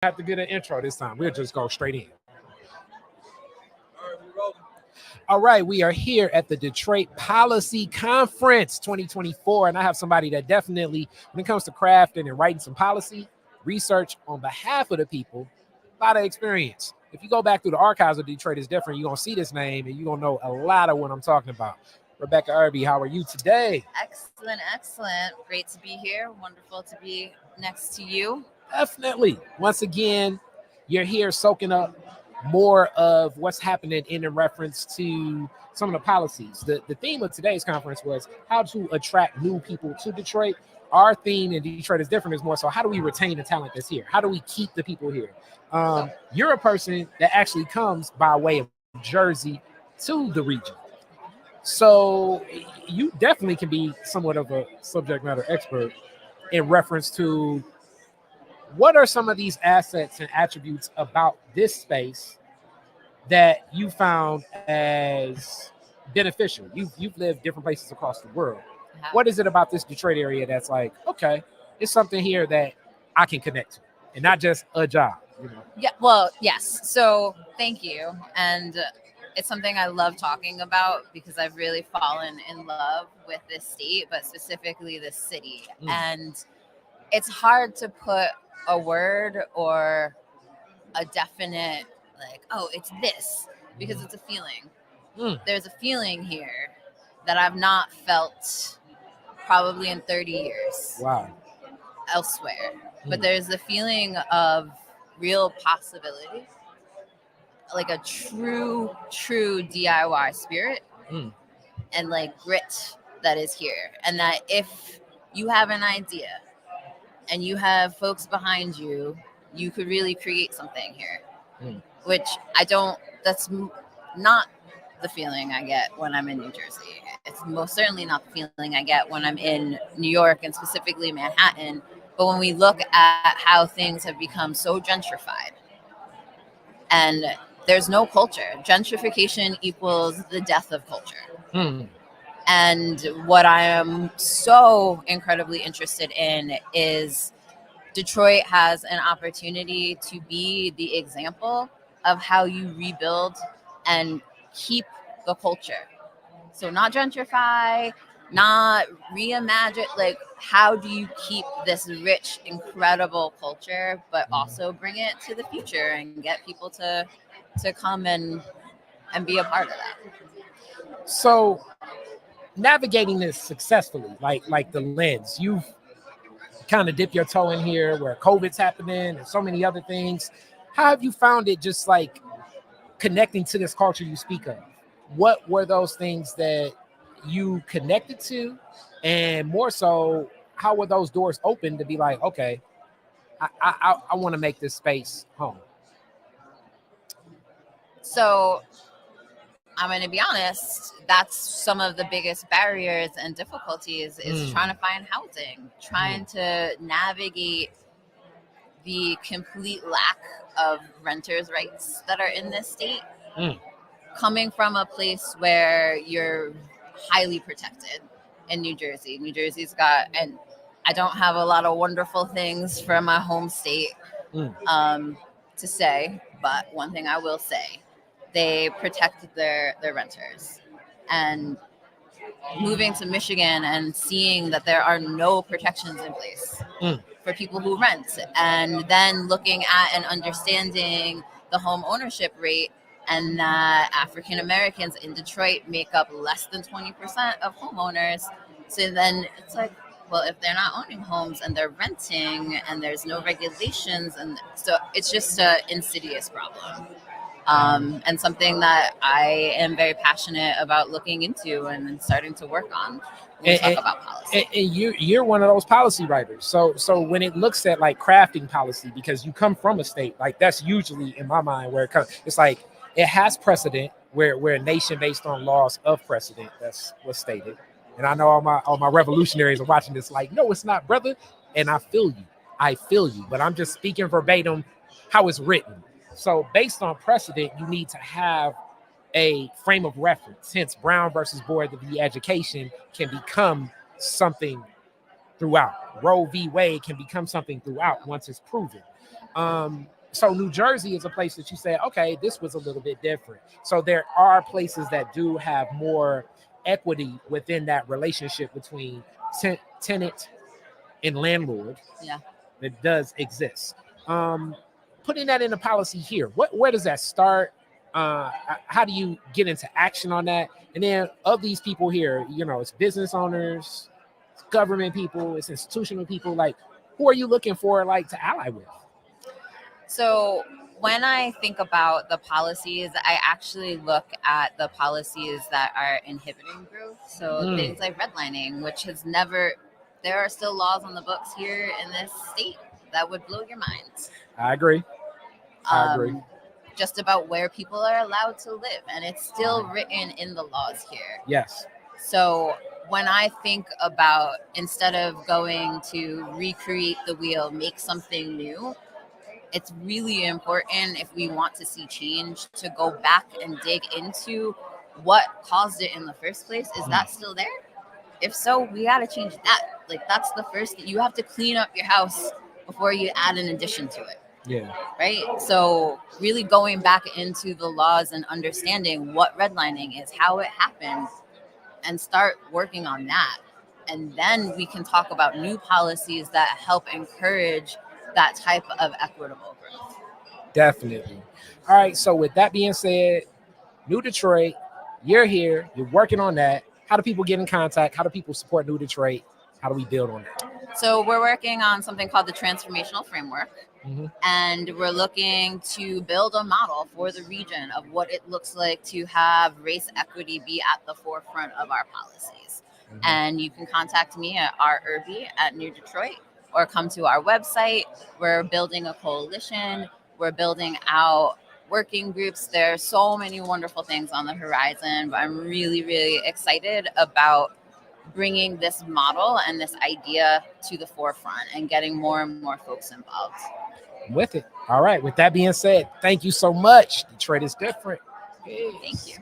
Have to get an intro this time. We'll just go straight in. All right, we are here at the Detroit Policy Conference 2024, and I have somebody that definitely, when it comes to crafting and writing some policy research on behalf of the people, a lot of experience. If you go back through the archives of Detroit, it's different. You're going to see this name, and you're going to know a lot of what I'm talking about. Rebecca Irby, how are you today? Excellent, excellent. Great to be here. Wonderful to be next to you. Definitely. Once again, you're here soaking up more of what's happening in reference to some of the policies. The theme of today's conference was how to attract new people to Detroit. Our theme in Detroit is different. It's more so how do we retain the talent that's here? How do we keep the people here? You're a person that actually comes by way of Jersey to the region. So you definitely can be somewhat of a subject matter expert in reference to what are some of these assets and attributes about this space that you found as beneficial? You've lived different places across the world. What is it about this Detroit area that's like, okay, it's something here that I can connect to and not just a job, you know? Yeah, well, yes. So thank you. And it's something I love talking about because I've really fallen in love with this state, but specifically this city. And it's hard to put a word or a definite like, oh, it's this, because it's a feeling. There's a feeling here that I've not felt probably in 30 years. Wow. Elsewhere. But there's the feeling of real possibility, like a true DIY spirit and like grit that is here. And that if you have an idea and you have folks behind you, you could really create something here, which that's not the feeling I get when I'm in New Jersey. It's most certainly not the feeling I get when I'm in New York and specifically Manhattan. But when we look at how things have become so gentrified and there's no culture, gentrification equals the death of culture. And what I am so incredibly interested in is Detroit has an opportunity to be the example of how you rebuild and keep the culture. So not gentrify, not reimagine, like how do you keep this rich, incredible culture, but also bring it to the future and get people to come and be a part of that. So navigating this successfully, like the lens, you've kind of dip your toe in here where COVID's happening and so many other things. How have you found it just like connecting to this culture you speak of? What were those things that you connected to? And more so, how were those doors open to be like, okay, I want to make this space home? So I'm going to be honest, that's some of the biggest barriers and difficulties is trying to find housing, trying to navigate the complete lack of renters' rights that are in this state. Coming from a place where you're highly protected in New Jersey. New Jersey's got, and I don't have a lot of wonderful things from my home state to say, but one thing I will say, they protected their renters. And moving to Michigan and seeing that there are no protections in place for people who rent, and then looking at and understanding the home ownership rate and that African Americans in Detroit make up less than 20% of homeowners. So then it's like, well, if they're not owning homes and they're renting and there's no regulations, and so it's just an insidious problem. And something that I am very passionate about looking into and starting to work on when we talk about policy. And you're one of those policy writers. So when it looks at like crafting policy, because you come from a state, like that's usually in my mind where it's like it has precedent. We're a nation based on laws of precedent. That's what's stated. And I know all my revolutionaries are watching this like, no, it's not, brother. And I feel you. But I'm just speaking verbatim how it's written. So based on precedent, you need to have a frame of reference. Hence, Brown versus Board v. Education can become something throughout. Roe v. Wade can become something throughout once it's proven. So New Jersey is a place that you say, okay, this was a little bit different. So there are places that do have more equity within that relationship between tenant and landlord. Yeah. That does exist. Putting that into policy here, where does that start? How do you get into action on that? And then of these people here, it's business owners, it's government people, it's institutional people. Like, who are you looking for, like, to ally with? So when I think about the policies, I actually look at the policies that are inhibiting growth. So things like redlining, which has never, there are still laws on the books here in this state that would blow your mind. I agree. Just about where people are allowed to live. And it's still written in the laws here. Yes. So when I think about, instead of going to recreate the wheel, make something new, it's really important, if we want to see change, to go back and dig into what caused it in the first place. Is that still there? If so, we got to change that. Like, that's the first thing. You have to clean up your house before you add an addition to it. Yeah. Right? So really going back into the laws and understanding what redlining is, how it happened, and start working on that. And then we can talk about new policies that help encourage that type of equitable growth. Definitely. All right. So with that being said, New Detroit, you're here, you're working on that. How do people get in contact? How do people support New Detroit? How do we build on that? So we're working on something called the transformational framework. And we're looking to build a model for the region of what it looks like to have race equity be at the forefront of our policies. And you can contact me at Irby at New Detroit, or come to our website. We're building a coalition. We're building out working groups. There are so many wonderful things on the horizon, but I'm really, really excited about bringing this model and this idea to the forefront and getting more and more folks involved with it. All right. With that being said, thank you so much. Detroit is different. Thank you.